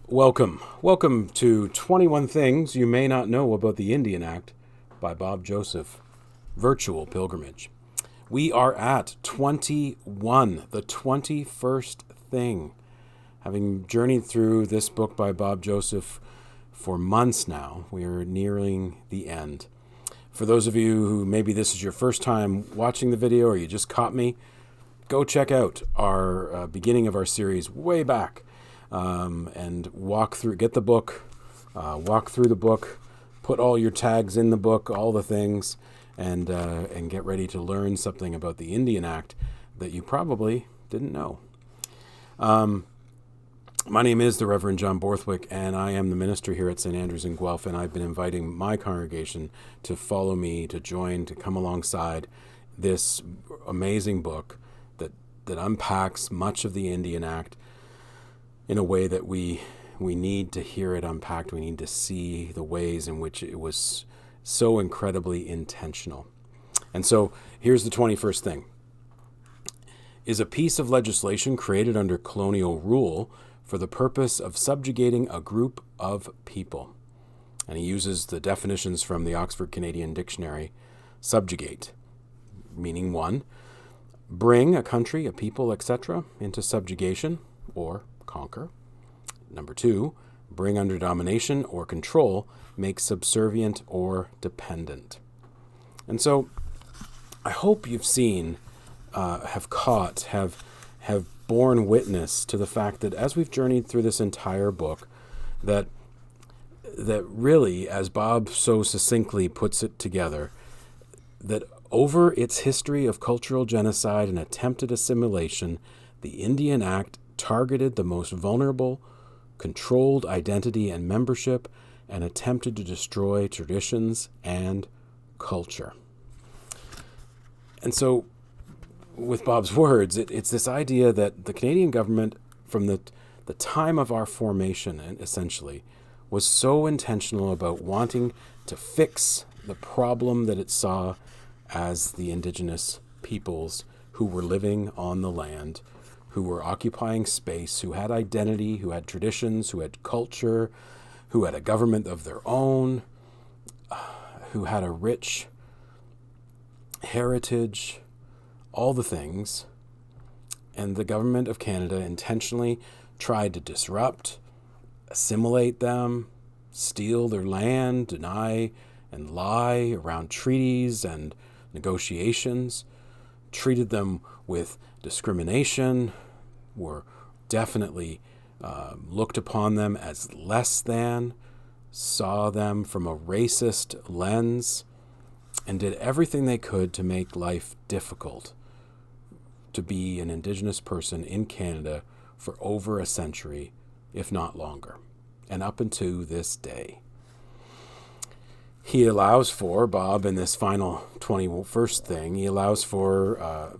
Welcome to 21 Things You May Not Know About the Indian Act by Bob Joseph, Virtual Pilgrimage. We are at 21, the 21st thing. Having journeyed through this book by Bob Joseph for months now, we are nearing the end. For those of you who maybe this is your first time watching the video or you just caught me, go check out our beginning of our series way back. And get the book, walk through the book, put all your tags in the book, all the things, and get ready to learn something about the Indian Act that you probably didn't know. My name is the Reverend John Borthwick, and I am the minister here at St. Andrew's in Guelph, and I've been inviting my congregation to follow me, to join, to come alongside this amazing book that unpacks much of the Indian Act in a way that we need to hear it unpacked. We need to see the ways in which it was so incredibly intentional. And so here's the 21st thing. Is a piece of legislation created under colonial rule for the purpose of subjugating a group of people. And he uses the definitions from the Oxford Canadian Dictionary. Subjugate, meaning 1, bring a country, a people, etc. into subjugation or conquer. Number 2, bring under domination or control, make subservient or dependent. And so I hope you've seen, have borne witness to the fact that as we've journeyed through this entire book, that really, as Bob so succinctly puts it together, that over its history of cultural genocide and attempted assimilation, the Indian Act targeted the most vulnerable, controlled identity and membership, and attempted to destroy traditions and culture. And so, with Bob's words, it's this idea that the Canadian government, from the time of our formation, essentially, was so intentional about wanting to fix the problem that it saw as the Indigenous peoples who were living on the land, who were occupying space, who had identity, who had traditions, who had culture, who had a government of their own, who had a rich heritage, all the things. And the government of Canada intentionally tried to disrupt, assimilate them, steal their land, deny and lie around treaties and negotiations, treated them with discrimination, were definitely looked upon them as less than, saw them from a racist lens, and did everything they could to make life difficult to be an Indigenous person in Canada for over a century, if not longer, and up until this day. He allows for, Bob, in this final 21st thing, he allows for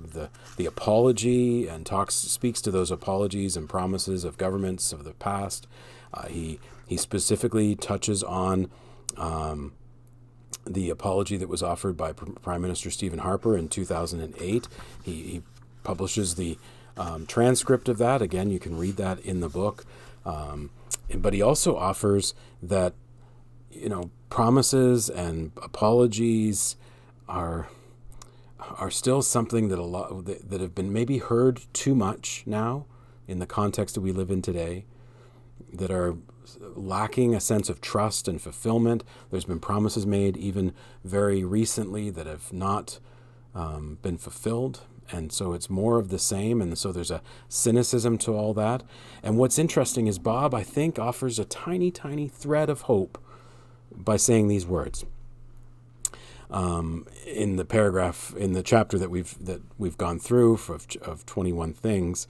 the apology and speaks to those apologies and promises of governments of the past. He specifically touches on the apology that was offered by Prime Minister Stephen Harper in 2008. He publishes the transcript of that. Again, you can read that in the book. But he also offers that, promises and apologies are still something that have been maybe heard too much now in the context that we live in today, that are lacking a sense of trust and fulfillment. There's been promises made even very recently that have not been fulfilled. And so it's more of the same. And so there's a cynicism to all that. And what's interesting is Bob, I think, offers a tiny, tiny thread of hope by saying these words. In the paragraph, in the chapter that we've gone through of 21 things,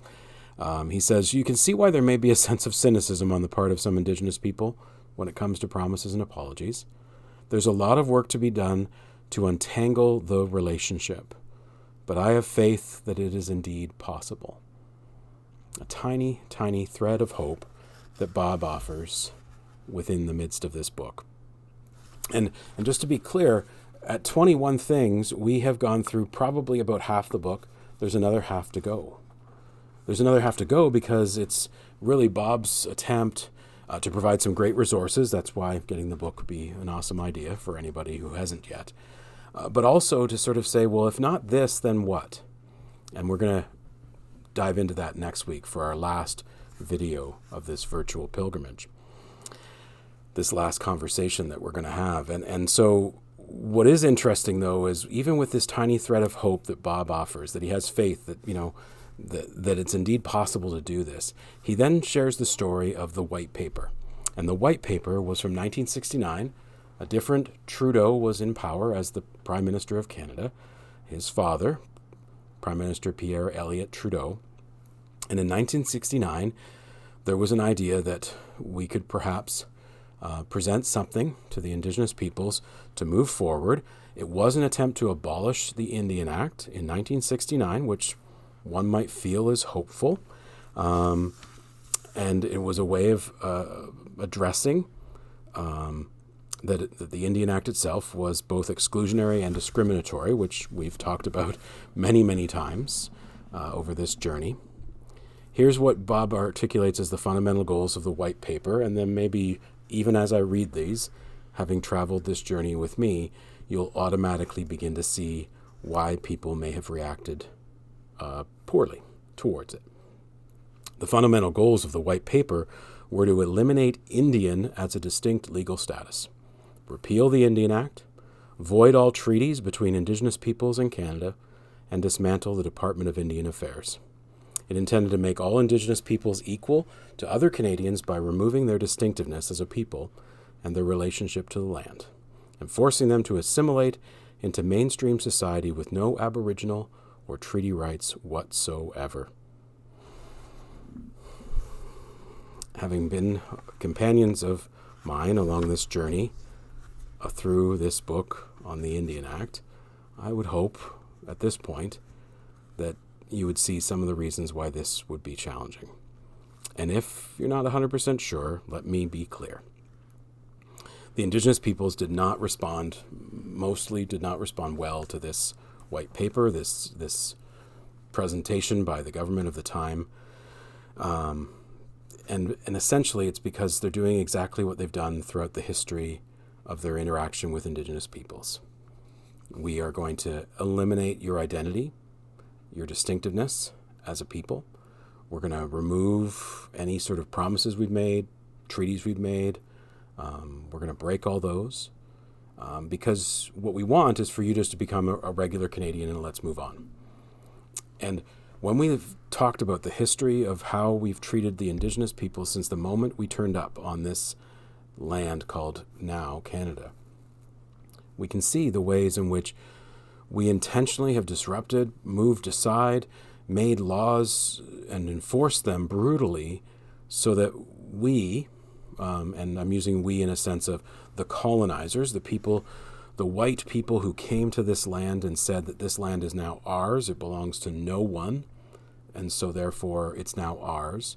he says, you can see why there may be a sense of cynicism on the part of some Indigenous people when it comes to promises and apologies. There's a lot of work to be done to untangle the relationship, but I have faith that it is indeed possible. A tiny, tiny thread of hope that Bob offers within the midst of this book. And just to be clear, at 21 things, we have gone through probably about half the book. There's another half to go. There's another half to go because it's really Bob's attempt to provide some great resources. That's why getting the book would be an awesome idea for anybody who hasn't yet. But also to sort of say, well, if not this, then what? And we're going to dive into that next week for our last video of this virtual pilgrimage, this last conversation that we're going to have. And so what is interesting, though, is even with this tiny thread of hope that Bob offers, that he has faith that, that it's indeed possible to do this, he then shares the story of the White Paper. And the White Paper was from 1969. A different Trudeau was in power as the Prime Minister of Canada. His father, Prime Minister Pierre Elliott Trudeau. And in 1969, there was an idea that we could perhaps present something to the Indigenous peoples to move forward. It was an attempt to abolish the Indian Act in 1969, which one might feel is hopeful. And it was a way of addressing that the Indian Act itself was both exclusionary and discriminatory, which we've talked about many, many times over this journey. Here's what Bob articulates as the fundamental goals of the White Paper, and then maybe even as I read these, having traveled this journey with me, you'll automatically begin to see why people may have reacted poorly towards it. The fundamental goals of the White Paper were to eliminate Indian as a distinct legal status, repeal the Indian Act, void all treaties between Indigenous peoples and Canada, and dismantle the Department of Indian Affairs. It intended to make all Indigenous peoples equal to other Canadians by removing their distinctiveness as a people and their relationship to the land, and forcing them to assimilate into mainstream society with no Aboriginal or treaty rights whatsoever. Having been companions of mine along this journey through this book on the Indian Act, I would hope at this point that you would see some of the reasons why this would be challenging. And if you're not 100% sure, let me be clear. The Indigenous peoples mostly did not respond well to this White Paper, this presentation by the government of the time. And essentially it's because they're doing exactly what they've done throughout the history of their interaction with Indigenous peoples. We are going to eliminate your identity, your distinctiveness as a people. We're going to remove any sort of promises we've made, treaties we've made. We're going to break all those because what we want is for you just to become a regular Canadian and let's move on. And when we've talked about the history of how we've treated the Indigenous people since the moment we turned up on this land called now Canada, we can see the ways in which we intentionally have disrupted, moved aside, made laws and enforced them brutally so that we, and I'm using we in a sense of the colonizers, the people, the white people who came to this land and said that this land is now ours, it belongs to no one, and so therefore it's now ours,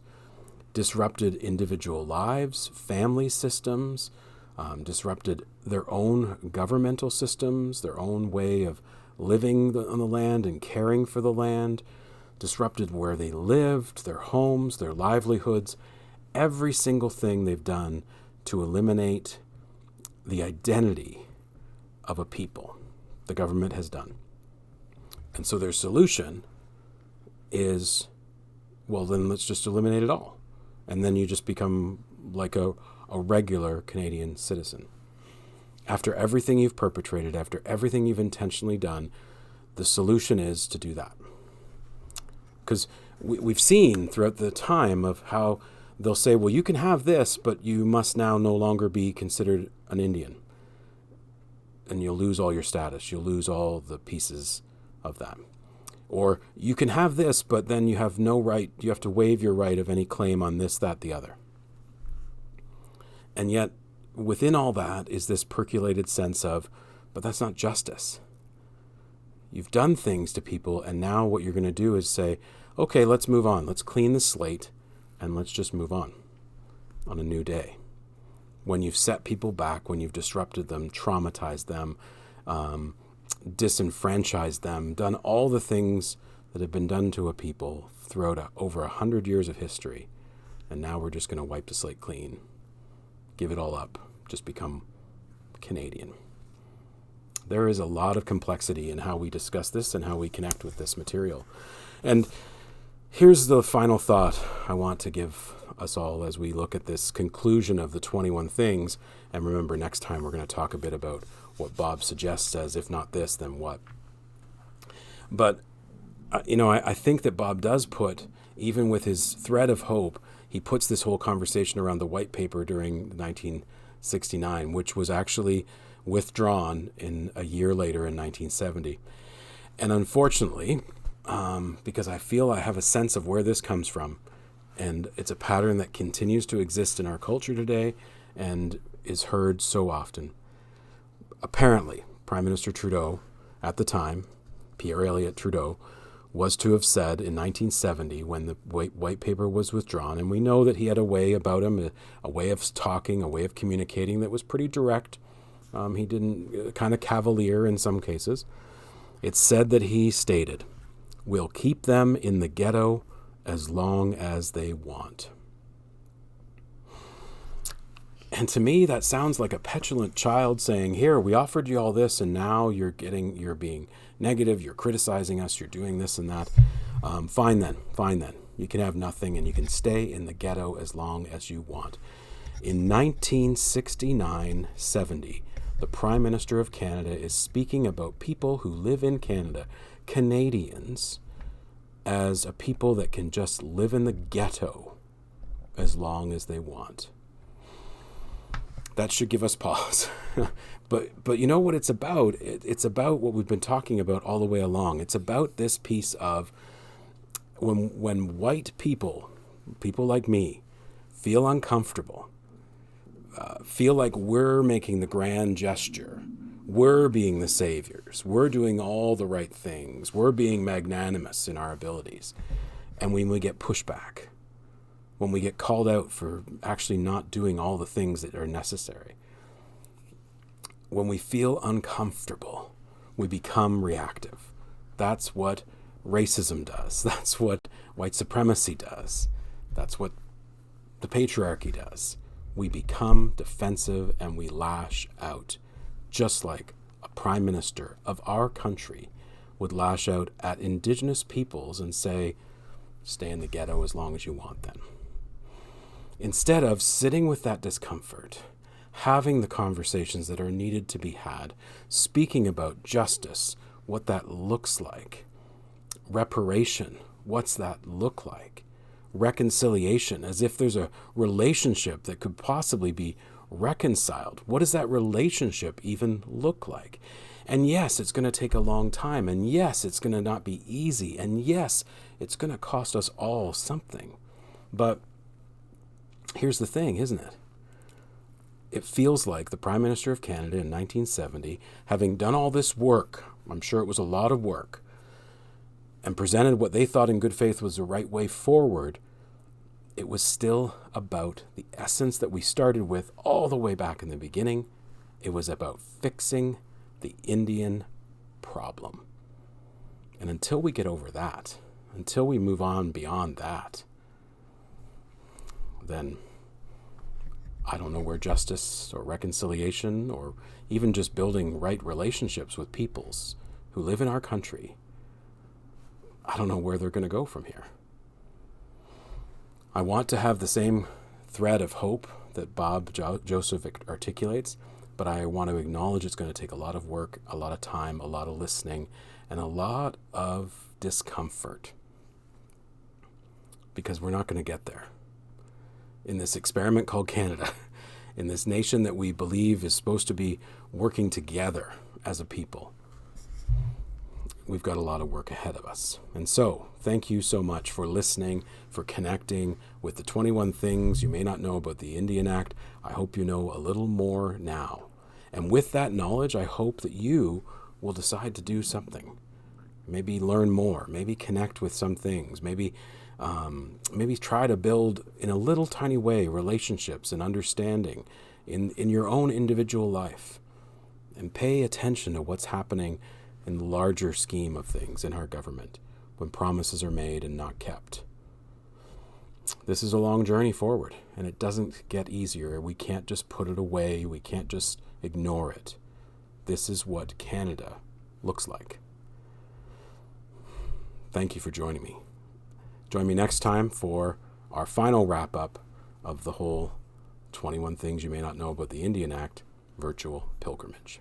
disrupted individual lives, family systems, disrupted their own governmental systems, their own way of living on the land and caring for the land, disrupted where they lived, their homes, their livelihoods, every single thing they've done to eliminate the identity of a people, the government has done. And so their solution is, well, then let's just eliminate it all. And then you just become like a regular Canadian citizen. After everything you've perpetrated, after everything you've intentionally done, the solution is to do that. Because we've seen throughout the time of how they'll say, well, you can have this, but you must now no longer be considered an Indian. And you'll lose all your status. You'll lose all the pieces of that. Or you can have this, but then you have no right. You have to waive your right of any claim on this, that, the other. And yet, within all that is this percolated sense of, but that's not justice. You've done things to people, and now what you're going to do is say, okay, let's move on. Let's clean the slate, and let's just move on a new day. When you've set people back, when you've disrupted them, traumatized them, disenfranchised them, done all the things that have been done to a people throughout over 100 years of history, and now we're just going to wipe the slate clean give it all up, just become Canadian. There is a lot of complexity in how we discuss this and how we connect with this material. And here's the final thought I want to give us all as we look at this conclusion of the 21 things. And remember, next time we're going to talk a bit about what Bob suggests as, if not this, then what. But, I think that Bob does put, even with his thread of hope, he puts this whole conversation around the white paper during 1969, which was actually withdrawn in a year later in 1970. And unfortunately, because I feel I have a sense of where this comes from, and it's a pattern that continues to exist in our culture today and is heard so often. Apparently, Prime Minister Trudeau, at the time, Pierre Elliott Trudeau, was to have said in 1970 when the white paper was withdrawn, and we know that he had a way about him, a way of talking, a way of communicating that was pretty direct. He didn't, kind of cavalier in some cases. It's said that he stated, "We'll keep them in the ghetto as long as they want." And to me, that sounds like a petulant child saying, "Here, we offered you all this, and now you're being negative, you're criticizing us, you're doing this and that. Fine then. You can have nothing, and you can stay in the ghetto as long as you want." In 1969-70, the Prime Minister of Canada is speaking about people who live in Canada, Canadians, as a people that can just live in the ghetto as long as they want. That should give us pause. But you know what it's about? It's about what we've been talking about all the way along. It's about this piece of when white people like me, feel uncomfortable, feel like we're making the grand gesture, we're being the saviors, we're doing all the right things, we're being magnanimous in our abilities, and when we get pushback, when we get called out for actually not doing all the things that are necessary, when we feel uncomfortable, we become reactive. That's what racism does. That's what white supremacy does. That's what the patriarchy does. We become defensive and we lash out, just like a prime minister of our country would lash out at Indigenous peoples and say, "Stay in the ghetto as long as you want then." Instead of sitting with that discomfort, having the conversations that are needed to be had, speaking about justice, what that looks like, reparation, what's that look like, reconciliation, as if there's a relationship that could possibly be reconciled. What does that relationship even look like? And yes, it's going to take a long time, and yes, it's going to not be easy, and yes, it's going to cost us all something. But here's the thing, isn't it? It feels like the Prime Minister of Canada in 1970, having done all this work, I'm sure it was a lot of work, and presented what they thought in good faith was the right way forward, it was still about the essence that we started with all the way back in the beginning. It was about fixing the Indian problem. And until we get over that, until we move on beyond that, then I don't know where justice or reconciliation or even just building right relationships with peoples who live in our country, I don't know where they're going to go from here. I want to have the same thread of hope that Bob Joseph articulates, but I want to acknowledge it's going to take a lot of work, a lot of time, a lot of listening, and a lot of discomfort, because we're not going to get there. In this experiment called Canada, in this nation that we believe is supposed to be working together as a people, we've got a lot of work ahead of us. And so, thank you so much for listening, for connecting with the 21 things you may not know about the Indian Act. I hope you know a little more now. And with that knowledge, I hope that you will decide to do something. Maybe learn more, maybe connect with some things, maybe try to build in a little tiny way relationships and understanding in your own individual life, and pay attention to what's happening in the larger scheme of things in our government when promises are made and not kept. this is a long journey forward, and it doesn't get easier. We can't just put it away. We can't just ignore it. This is what Canada looks like. Thank you for joining me. Join me next time for our final wrap-up of the whole 21 Things You May Not Know About the Indian Act virtual pilgrimage.